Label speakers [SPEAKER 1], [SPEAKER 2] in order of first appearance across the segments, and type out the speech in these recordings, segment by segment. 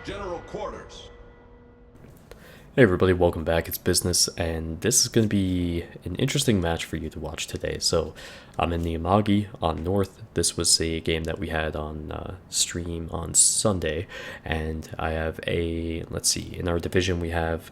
[SPEAKER 1] General Quarters.
[SPEAKER 2] Hey everybody, welcome back. It's Business, and this is going to be an interesting match for you to watch today. So, I'm in the Amagi on North. This was a game that we had on stream on Sunday, and I have let's see, in our division we have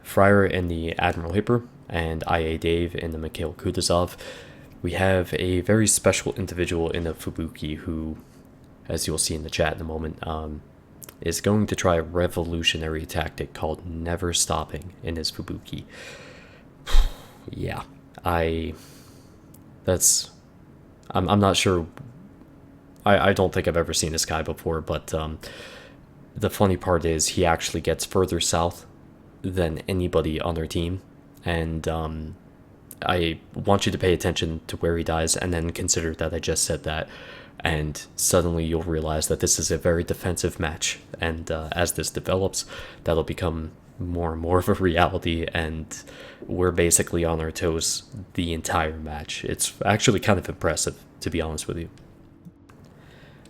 [SPEAKER 2] Fryer and the Admiral Hipper, and IA Dave and the Mikhail Kutuzov. We have a very special individual in the Fubuki who, as you'll see in the chat in a moment, is going to try a revolutionary tactic called never stopping in his Fubuki. Yeah, I'm not sure. I don't think I've ever seen this guy before, but the funny part is he actually gets further south than anybody on their team, and I want you to pay attention to where he dies, and then consider that I just said that, and suddenly you'll realize that this is a very defensive match, and as this develops, that'll become more and more of a reality, and we're basically on our toes the entire match. It's actually kind of impressive, to be honest with you.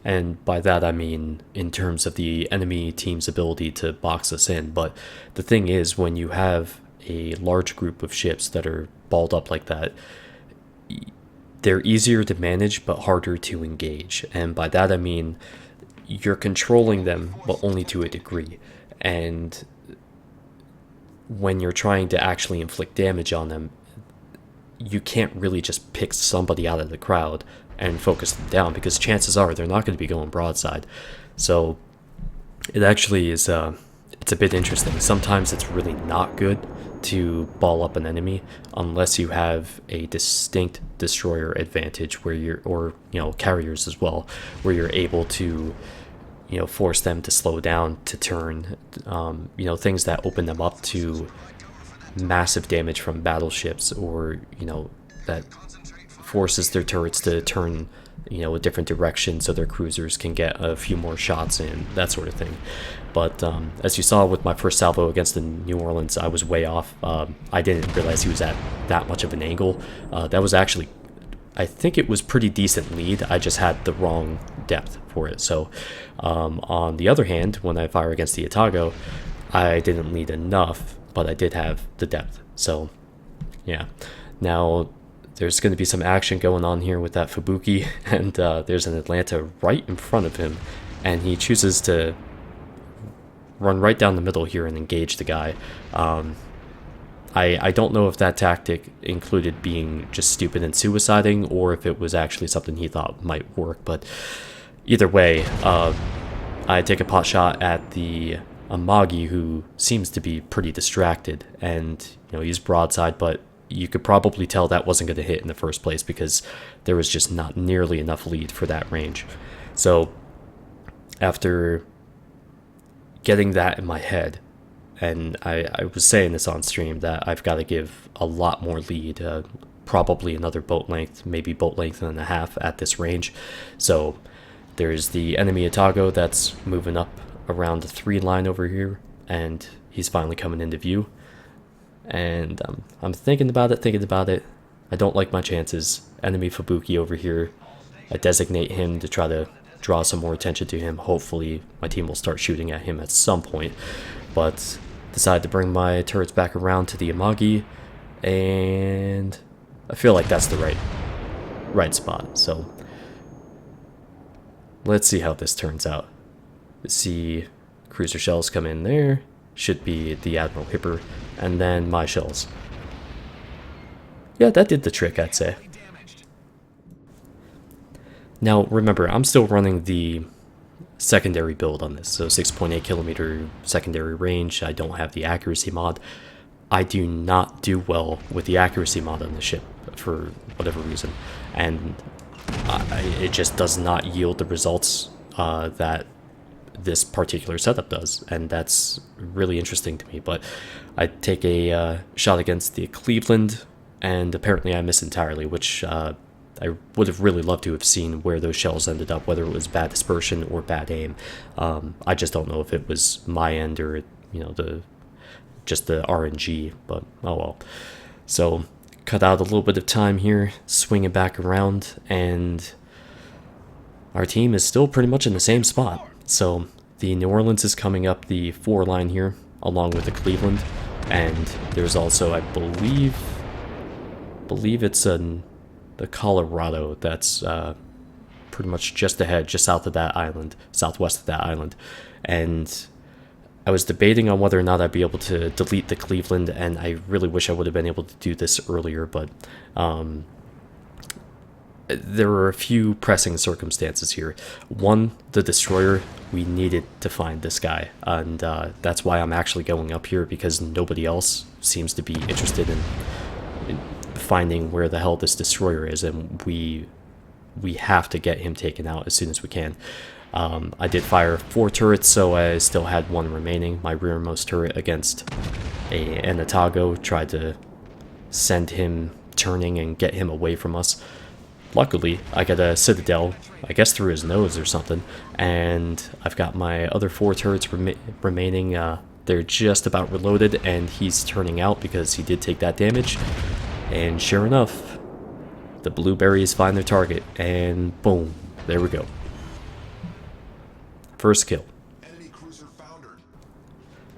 [SPEAKER 2] And by that I mean in terms of the enemy team's ability to box us in, but the thing is, when you have a large group of ships that are balled up like that, they're easier to manage but harder to engage. And by that I mean you're controlling them, but only to a degree. And when you're trying to actually inflict damage on them, you can't really just pick somebody out of the crowd and focus them down, because chances are they're not going to be going broadside. So it actually is it's a bit interesting. Sometimes it's really not good to ball up an enemy unless you have a distinct destroyer advantage where or carriers as well, where you're able to force them to slow down, to turn, things that open them up to massive damage from battleships, or that forces their turrets to turn a different direction so their cruisers can get a few more shots in, that sort of thing. But as you saw with my first salvo against the New Orleans, I was way off. I didn't realize he was at that much of an angle. That was actually, I think it was pretty decent lead. I just had the wrong depth for it. So on the other hand, when I fire against the Atago, I didn't lead enough, but I did have the depth. So yeah, now there's going to be some action going on here with that Fubuki, and there's an Atlanta right in front of him, and he chooses to run right down the middle here and engage the guy. I don't know if that tactic included being just stupid and suiciding, or if it was actually something he thought might work, but either way, I take a pot shot at the Amagi, who seems to be pretty distracted, and he's broadside, but you could probably tell that wasn't going to hit in the first place because there was just not nearly enough lead for that range. So after getting that in my head, and I was saying this on stream, that I've got to give a lot more lead, probably another boat length, maybe boat length and a half at this range. So there's the enemy Atago that's moving up around the 3 line over here, and he's finally coming into view. And I'm thinking about it. I don't like my chances. Enemy Fubuki over here. I designate him to try to draw some more attention to him. Hopefully my team will start shooting at him at some point. But decide to bring my turrets back around to the Amagi, and I feel like that's the right spot. So let's see how this turns out. See cruiser shells come in there. Should be the Admiral Hipper, and then my shells. Yeah, that did the trick, I'd say. Now, remember, I'm still running the secondary build on this, so 6.8 kilometer secondary range. I don't have the accuracy mod. I do not do well with the accuracy mod on the ship for whatever reason, and it just does not yield the results that this particular setup does, and that's really interesting to me. But I take a shot against the Cleveland, and apparently I miss entirely, which I would have really loved to have seen where those shells ended up, whether it was bad dispersion or bad aim. I just don't know if it was my end or just the RNG, but oh well. So cut out a little bit of time here, swing it back around, and our team is still pretty much in the same spot. So the New Orleans is coming up the 4 line here, along with the Cleveland, and there's also, I believe it's the Colorado that's pretty much just ahead, just south of that island, southwest of that island. And I was debating on whether or not I'd be able to delete the Cleveland, and I really wish I would have been able to do this earlier, but there were a few pressing circumstances here. One, the destroyer, we needed to find this guy, and that's why I'm actually going up here, because nobody else seems to be interested in finding where the hell this destroyer is, and we have to get him taken out as soon as we can. I did fire 4 turrets, so I still had 1 remaining. My rearmost turret against an Atago tried to send him turning and get him away from us. Luckily, I got a Citadel, I guess through his nose or something, and I've got my other 4 turrets remaining. They're just about reloaded, and he's turning out because he did take that damage. And sure enough, the blueberries find their target, and boom, there we go. First kill.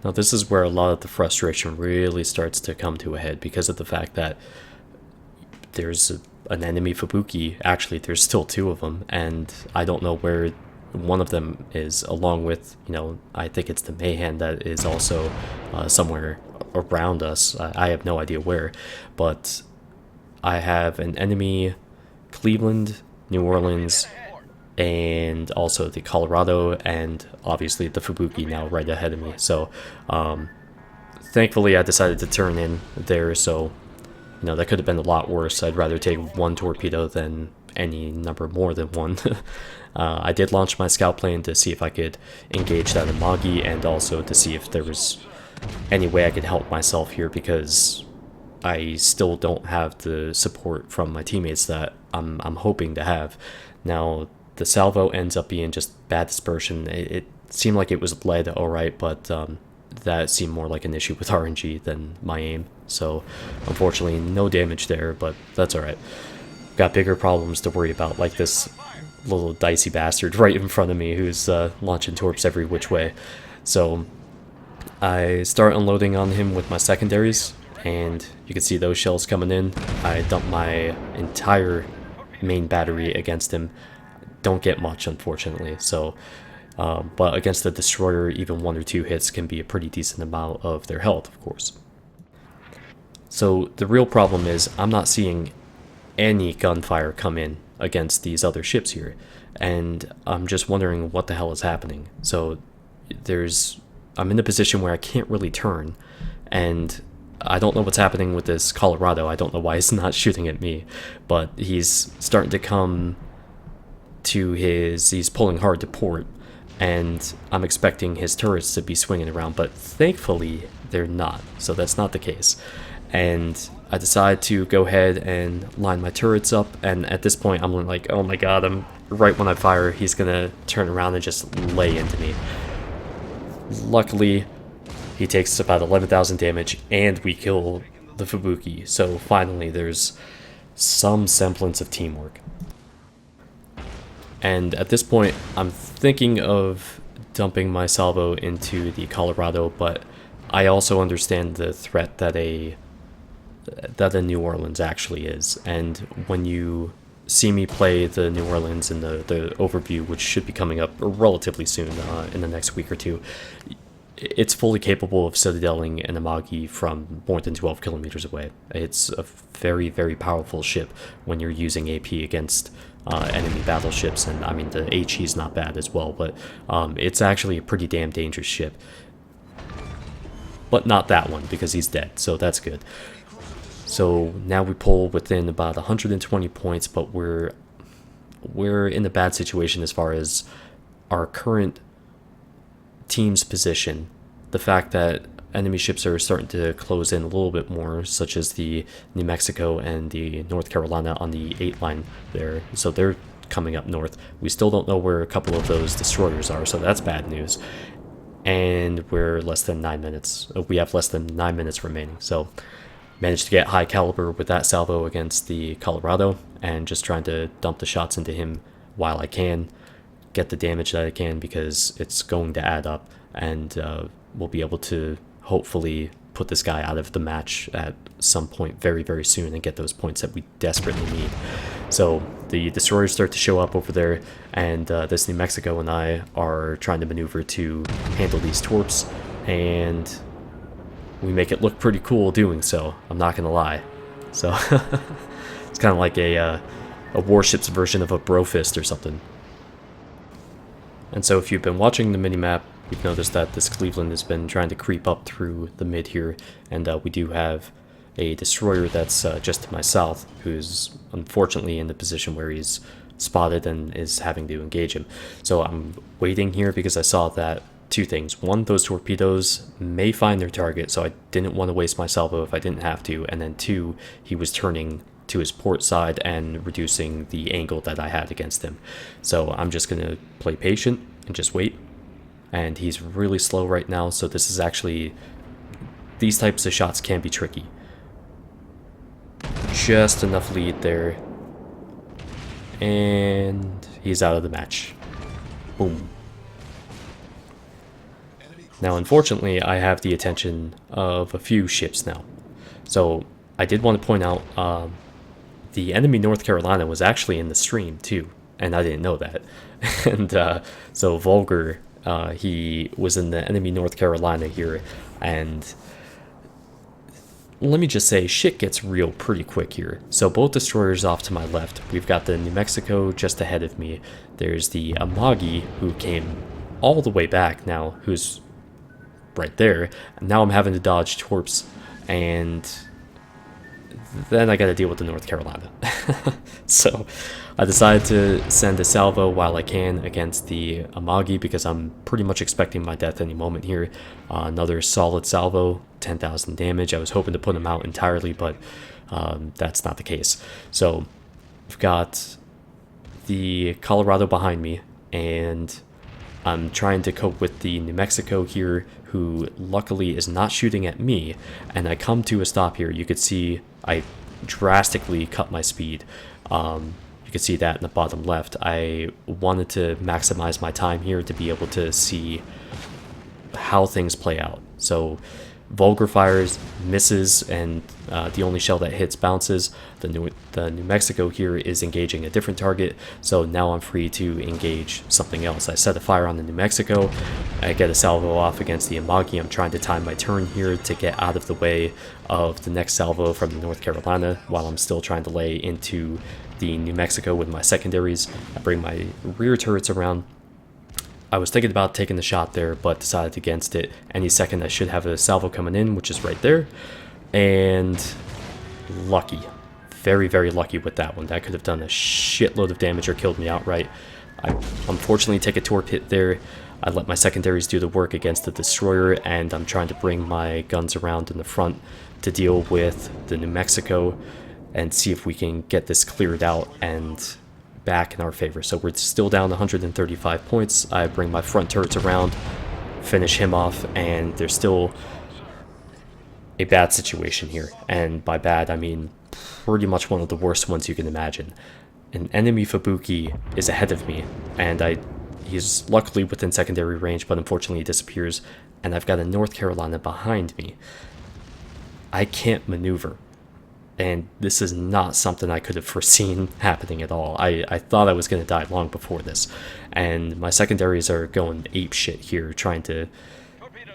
[SPEAKER 2] Now this is where a lot of the frustration really starts to come to a head, because of the fact that there's an enemy Fubuki. Actually, there's still 2 of them, and I don't know where one of them is, along with, I think it's the Mayhem that is also somewhere around us. I have no idea where, but I have an enemy Cleveland, New Orleans, and also the Colorado, and obviously the Fubuki now right ahead of me. So thankfully I decided to turn in there, so that could have been a lot worse. I'd rather take 1 torpedo than any number more than 1. I did launch my scout plane to see if I could engage that Amagi, and also to see if there was any way I could help myself here, because I still don't have the support from my teammates that I'm hoping to have. Now, the salvo ends up being just bad dispersion. It seemed like it was lead alright, but that seemed more like an issue with RNG than my aim. So, unfortunately, no damage there, but that's alright. Got bigger problems to worry about, like this little dicey bastard right in front of me who's launching torps every which way. So, I start unloading on him with my secondaries, and you can see those shells coming in. I dump my entire main battery against him. Don't get much, unfortunately. So, but against the destroyer, even 1 or 2 hits can be a pretty decent amount of their health, of course. So the real problem is I'm not seeing any gunfire come in against these other ships here, and I'm just wondering what the hell is happening. So I'm in a position where I can't really turn, and I don't know what's happening with this Colorado. I don't know why he's not shooting at me, but he's starting to come to he's pulling hard to port, and I'm expecting his turrets to be swinging around, but thankfully they're not, so that's not the case. And I decide to go ahead and line my turrets up, and at this point I'm like, oh my god, right when I fire, he's gonna turn around and just lay into me. Luckily, he takes about 11,000 damage, and we kill the Fubuki, so finally there's some semblance of teamwork. And at this point, I'm thinking of dumping my salvo into the Colorado, but I also understand the threat that a New Orleans actually is. And when you see me play the New Orleans in the overview, which should be coming up relatively soon, in the next week or 2, it's fully capable of citadeling an Amagi from more than 12 kilometers away. It's a very, very powerful ship when you're using AP against enemy battleships, and I mean the HE is not bad as well, but it's actually a pretty damn dangerous ship. But not that one, because he's dead, so that's good. So now we pull within about 120 points, but we're in a bad situation as far as our current team's position. The fact that enemy ships are starting to close in a little bit more, such as the New Mexico and the North Carolina on the 8 line there, so they're coming up north. We still don't know where a couple of those destroyers are, so that's bad news. And we're less than 9 minutes. We have less than 9 minutes remaining, so managed to get high caliber with that salvo against the Colorado, and just trying to dump the shots into him while I can. get the damage that I can, because it's going to add up, and we'll be able to hopefully put this guy out of the match at some point very, very soon and get those points that we desperately need. So the destroyers start to show up over there, and this New Mexico and I are trying to maneuver to handle these torps, and we make it look pretty cool doing so, I'm not gonna lie. So it's kind of like a Warships version of a Brofist or something. And so if you've been watching the minimap, you've noticed that this Cleveland has been trying to creep up through the mid here, and we do have a destroyer that's just to my south, who's unfortunately in the position where he's spotted and is having to engage him. So I'm waiting here because I saw that two things. One, those torpedoes may find their target, so I didn't want to waste my salvo if I didn't have to. And then two, he was turning to his port side and reducing the angle that I had against him. So I'm just going to play patient and just wait. And he's really slow right now, so this is actually... these types of shots can be tricky. Just enough lead there. And he's out of the match. Boom. Now, unfortunately, I have the attention of a few ships now. So I did want to point out the enemy North Carolina was actually in the stream too, and I didn't know that. And so Vulgar, he was in the enemy North Carolina here, and let me just say, shit gets real pretty quick here. So both destroyers off to my left. We've got the New Mexico just ahead of me. There's the Amagi, who came all the way back now, who's right there. Now I'm having to dodge torps, and then I gotta deal with the North Carolina. So I decided to send a salvo while I can against the Amagi, because I'm pretty much expecting my death any moment here. Another solid salvo, 10,000 damage. I was hoping to put him out entirely, but that's not the case. So I've got the Colorado behind me, and I'm trying to cope with the New Mexico here, who luckily is not shooting at me, and I come to a stop here. You could see I drastically cut my speed. You can see that in the bottom left. I wanted to maximize my time here to be able to see how things play out. So Vulgar fires, misses, and the only shell that hits bounces. The New Mexico here is engaging a different target, so now I'm free to engage something else. I set a fire on the New Mexico. I get a salvo off against the Amagi. I'm trying to time my turn here to get out of the way of the next salvo from the North Carolina, while I'm still trying to lay into the New Mexico with my secondaries. I bring my rear turrets around. I was thinking about taking the shot there, but decided against it. Any second I should have a salvo coming in, which is right there. And lucky. Very, very lucky with that one. That could have done a shitload of damage or killed me outright. I unfortunately take a torp hit there. I let my secondaries do the work against the destroyer, and I'm trying to bring my guns around in the front to deal with the New Mexico and see if we can get this cleared out and back in our favor. So we're still down 135 points. I bring my front turrets around, finish him off, and there's still a bad situation here. And by bad, I mean pretty much one of the worst ones you can imagine. An enemy Fubuki is ahead of me, and he's luckily within secondary range, but unfortunately he disappears, and I've got a North Carolina behind me. I can't maneuver. And this is not something I could have foreseen happening at all. I thought I was going to die long before this. And my secondaries are going ape shit here, trying to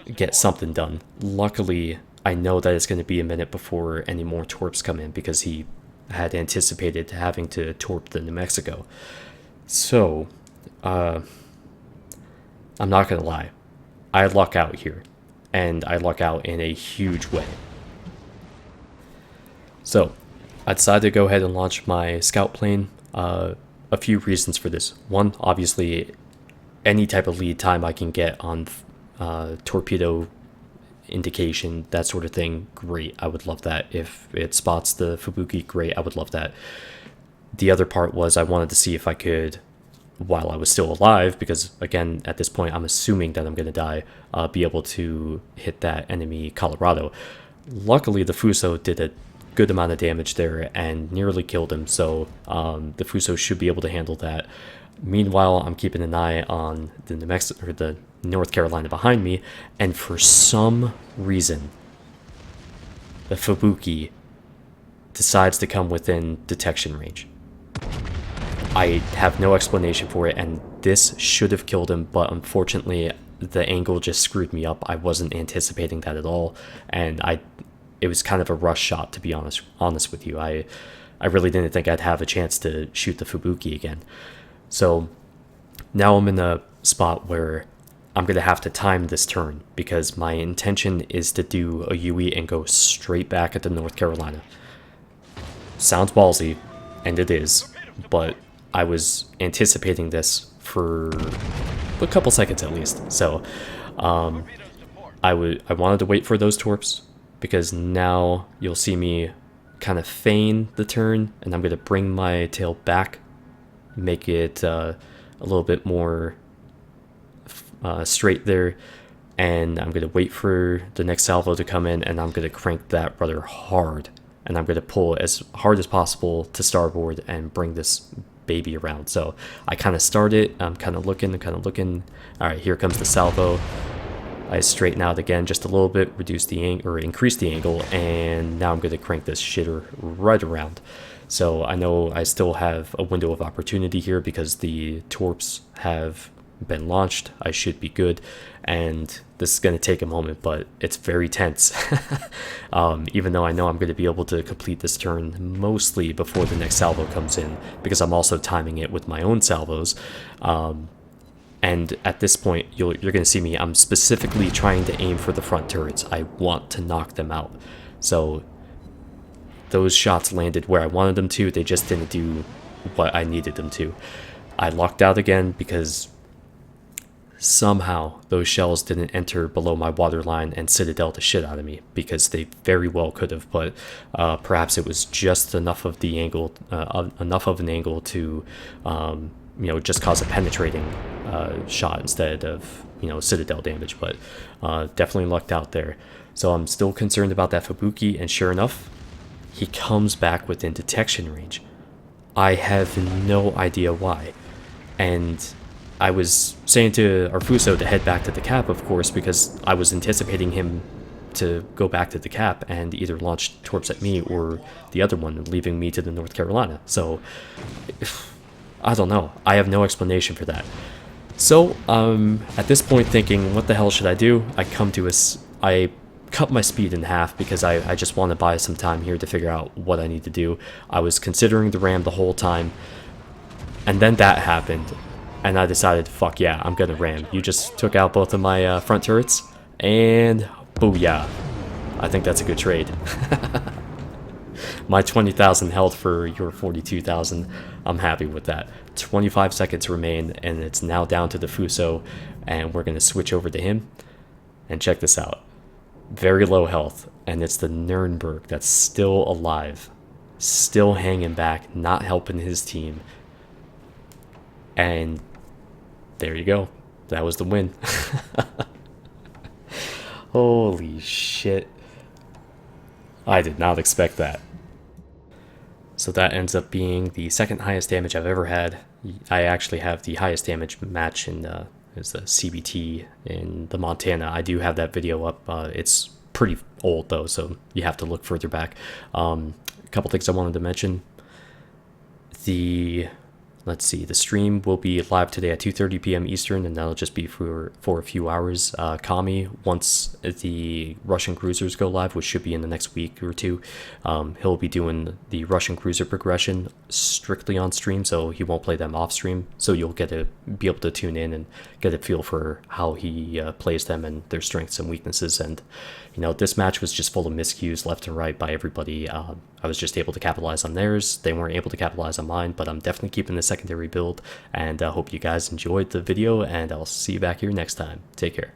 [SPEAKER 2] get something done. Luckily, I know that it's going to be a minute before any more torps come in, because he had anticipated having to torp the New Mexico. So, I'm not going to lie. I luck out here. And I luck out in a huge way. So, I decided to go ahead and launch my scout plane. A few reasons for this. One, obviously, any type of lead time I can get on torpedo indication, that sort of thing, great. I would love that. If it spots the Fubuki, great. I would love that. The other part was I wanted to see if I could, while I was still alive, because again, at this point, I'm assuming that I'm going to die, be able to hit that enemy Colorado. Luckily, the Fuso did a good amount of damage there and nearly killed him, so the Fuso should be able to handle that. Meanwhile, I'm keeping an eye on the New Mexico or the North Carolina behind me, and for some reason, the Fubuki decides to come within detection range. I have no explanation for it, and this should have killed him, but unfortunately, the angle just screwed me up. I wasn't anticipating that at all, and it was kind of a rush shot, to be honest with you. I really didn't think I'd have a chance to shoot the Fubuki again. So now I'm in a spot where I'm going to have to time this turn, because my intention is to do a UE and go straight back at the North Carolina. Sounds ballsy, and it is, but I was anticipating this for a couple seconds at least. So I wanted to wait for those torps, because now you'll see me kind of feign the turn, and I'm going to bring my tail back, make it a little bit more straight there, and I'm going to wait for the next salvo to come in, and I'm going to crank that rudder hard, and I'm going to pull as hard as possible to starboard and bring this baby around. So I kind of start it, I'm kind of looking. All right, here comes the salvo. I straighten out again just a little bit, reduce the angle, or increase the angle, and now I'm going to crank this shitter right around. So I know I still have a window of opportunity here because the torps have been launched. I should be good, and this is going to take a moment, but it's very tense. Even though I know I'm going to be able to complete this turn mostly before the next salvo comes in, because I'm also timing it with my own salvos. And at this point, you're going to see me, I'm specifically trying to aim for the front turrets. I want to knock them out. So those shots landed where I wanted them to. They just didn't do what I needed them to. I locked out again because somehow those shells didn't enter below my waterline and citadel the shit out of me, because they very well could have, but perhaps it was just enough of the angle, enough of an angle to just cause a penetrating shot instead of citadel damage. But definitely lucked out there. So I'm still concerned about that Fubuki, and sure enough, he comes back within detection range. I have no idea why, and I was saying to Arfuso to head back to the cap, of course, because I was anticipating him to go back to the cap and either launch torps at me or the other one, leaving me to the North Carolina. So I don't know. I have no explanation for that. So at this point, thinking, what the hell should I do? I cut my speed in half because I just want to buy some time here to figure out what I need to do. I was considering the ram the whole time, and then that happened, and I decided, fuck yeah, I'm gonna ram. You just took out both of my front turrets, and booyah. I think that's a good trade. My 20,000 health for your 42,000. I'm happy with that. 25 seconds remain, and it's now down to the Fuso, and we're gonna switch over to him. And check this out. Very low health, and it's the Nuremberg that's still alive, still hanging back, not helping his team. And there you go. That was the win. Holy shit. I did not expect that. So that ends up being the second highest damage I've ever had. I actually have the highest damage match in is the CBT in the Montana. I do have that video up. It's pretty old though, so you have to look further back. A couple things I wanted to mention. Let's see, the stream will be live today at 2:30 p.m. Eastern, and that'll just be for a few hours. Kami, once the Russian cruisers go live, which should be in the next week or two, he'll be doing the Russian cruiser progression strictly on stream, so he won't play them off stream. So you'll be able to tune in and get a feel for how he plays them and their strengths and weaknesses. And this match was just full of miscues left and right by everybody. I was just able to capitalize on theirs. They weren't able to capitalize on mine, but I'm definitely keeping the secondary build, and I hope you guys enjoyed the video, and I'll see you back here next time. Take care.